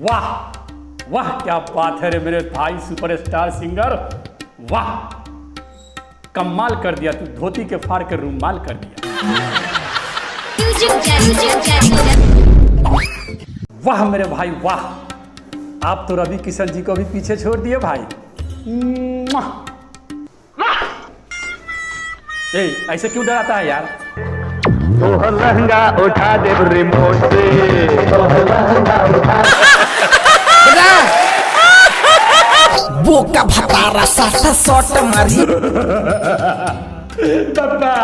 वाह वाह, क्या बात है रे मेरे भाई सुपरस्टार सिंगर, वाह कमाल कर दिया तू, धोती के फाड़ के रुमाल कर दिया। वाह मेरे भाई वाह, आप तो रवि किशन जी को भी पीछे छोड़ दिए भाई। ऐसे क्यों डराता है यार? तो लहंगा उठा दे रिमोट से, बोका भतारा साटा शॉट मारी। पापा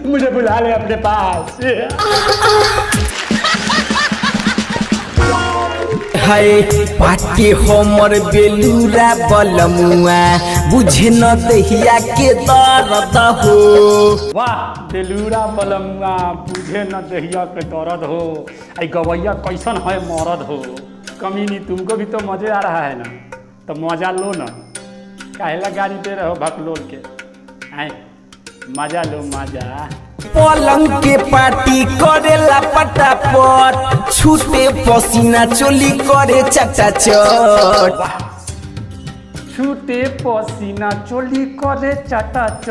मुझे बुला ले अपने पास। हाय पाटी हमर बेलूरा बलमुआ, बुझे न दहिया के दर्द हो। वाह बेलूरा बलमुआ, बुझे न दहिया के दर्द हो। आई गवैया कैसन है मरद हो। कमीनी तुमको भी तो मजे आ रहा है ना, तो मजा लो ना, काहेला गाड़ी दे रहे हो भकलोल के। आए मजा लो मजा। पलंग के पार्टी करेला पटापट, छूटे पसीना चोली करे चटाचट। छूटे पसीना चोली करे चटाचट।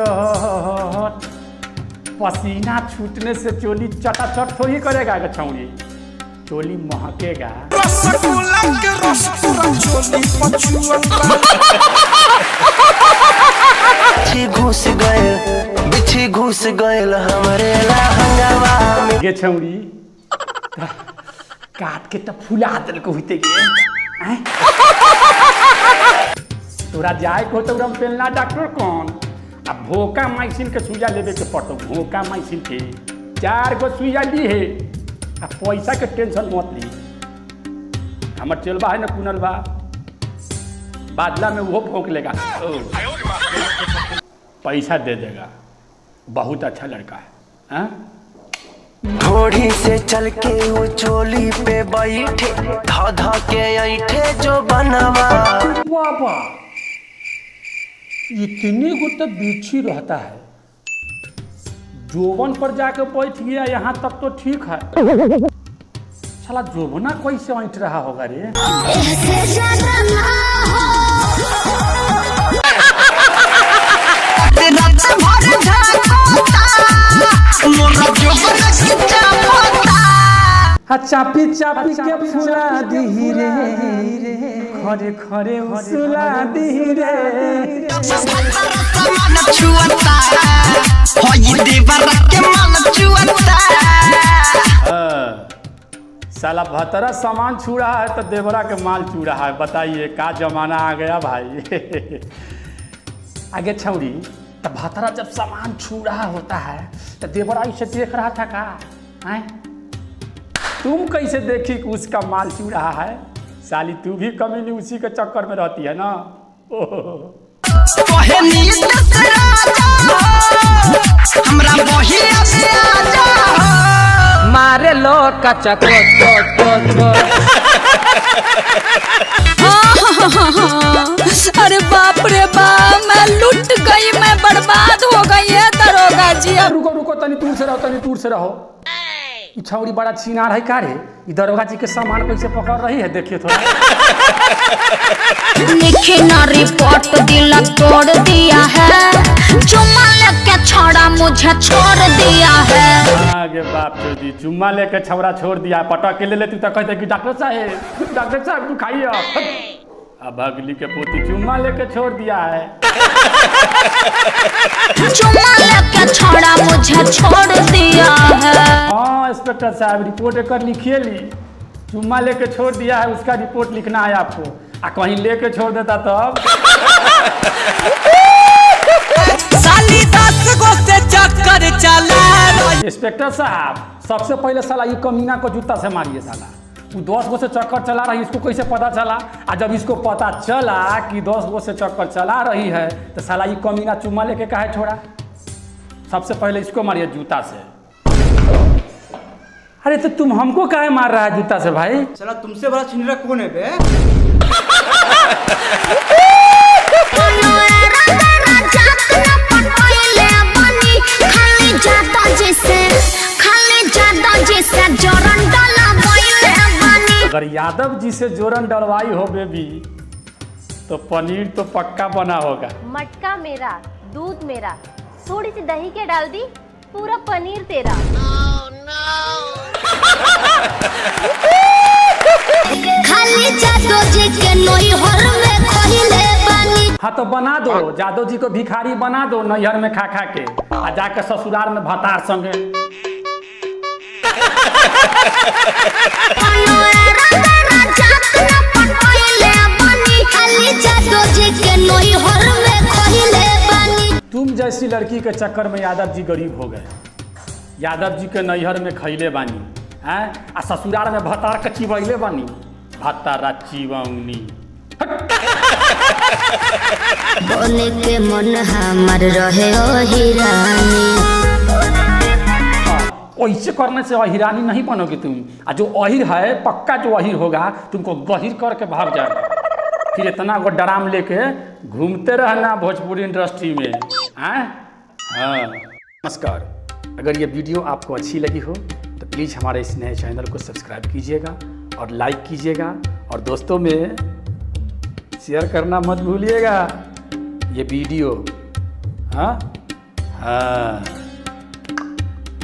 पसीना छूटने से चोली चटाचट थोड़ी करेगा छौड़ी, चोली महकेगा। रसगुल्ला के रस पूरा चोली बिछी घुस गए हमारे लहंगावा में। गे छौड़ी काट के तो फुला दिल को होते गे। तोरा जाए को तो रम पेलना डॉक्टर कौन? अब भोका माइसिन के सुइया लेवे के पड़तो। भोका माइसिन के 4 गो सुइया ली है। अब पैसा के टेंशन मत ली, हमर चलबा है ना कुनल बा, बादला में वो भोंक लेगा, पैसा दे देगा। बहुत अच्छा लड़का है। थोड़ी से चल के वो चोली पे बैठे, धा के ऐठे जो बनवा। वाह वाह, इतने को तो बिच्छी रहता है, जोबन पर जाके बैठ गया यहाँ तक तो ठीक है। साला जोबना कैसे ऐठ रहा होगा रे? चापी चापी के फुला दी रे, खरे खरे उसला दी रे। साला भतरा सामान छू रहा है तो देवरा के माल छू रहा है। बताइए का जमाना आ गया भाई। आगे छौड़ी तो भतरा जब सामान छू रहा होता है तो देवरा इसे देख रहा था का? आए तुम कैसे देखी कि उसका माल छू रहा है? साली तू भी कमी नहीं, उसी के चक्कर में रहती है ना। मारे लो कच्चा अरे बाप रे बाप, मैं लुट गई, मैं बर्बाद हो गई है दरोगा जी। अब रुको रुको, तनी दूर से रहो, तनी दूर से रहो। छौड़ी बड़ा छीनार है का रे? दरोगा जी के सामान कैसे पकड़ रही है, देखिए थोड़ा। लिखी ना रिपोर्ट, दिल तोड़ दिया है, चुम्मा लेके छोड़ा मुझे छोड़ दिया है। आगे बाप चोदी, चुम्मा लेके छौड़ा छोड़ दिया, पटक के ले लेती तो कहते कि डॉक्टर साहब तू खाइए। अब अगली के पोती चुम्मा लेके छोड़ दिया है। चुम्मा लेके छोड़ा मुझे छोड़ दिया है। हाँ इंस्पेक्टर साहब, रिपोर्ट एक लिखिए ली। चुम्मा लेके छोड़ दिया है, उसका रिपोर्ट लिखना है आपको। कहीं लेके छोड़ देता तब। साली 10 गो से चक्कर चला। इंस्पेक्टर साहब, सबसे पहले साला ये कमीना को जूता से मारिए साला। वो 10 गो से चक्कर चला रही, इसको कैसे पता चला? और जब इसको पता चला कि 10 गो से चक्कर चला रही है तो साला ये कमीना चुम्मा लेके काहे छोड़ा? सबसे पहले इसको मारिए जूता से। अरे तो तुम हमको काहे मार रहा है जूता से भाई? चला तुमसे बड़ा छिनरा कौन है बे? खाली जाता जैसे अगर यादव जी से जोरन डलवाई हो बेबी तो पनीर तो पक्का बना होगा। मटका मेरा, दूध मेरा, थोड़ी सी दही के डाल दी, पूरा पनीर तेरा। खाली जादो जी के नैहर में खइले बानी। हाँ तो बना दो, जादव जी को भिखारी बना दो नैहर में खा खा के, आ जाके ससुराल में भतार संगे। तुम जैसी लड़की के चक्कर में यादव जी गरीब हो गए। यादव जी के नैहर में खैले बानी हैं, आ ससुराल में भतार के चिबैले बानी। भतारा चिबौनी बने के मन हमार रहे हिरानी। ऐसे करने से अहिरानी नहीं बनोगे तुम। आ जो अहिर है पक्का जो अहिर होगा तुमको गहिर करके भाग जाएगा। फिर इतना को डराम लेके घूमते रहना भोजपुरी इंडस्ट्री में। हाँ, नमस्कार। अगर ये वीडियो आपको अच्छी लगी हो तो प्लीज़ हमारे इस नए चैनल को सब्सक्राइब कीजिएगा और लाइक कीजिएगा और दोस्तों में शेयर करना मत भूलिएगा ये वीडियो। हाँ हाँ।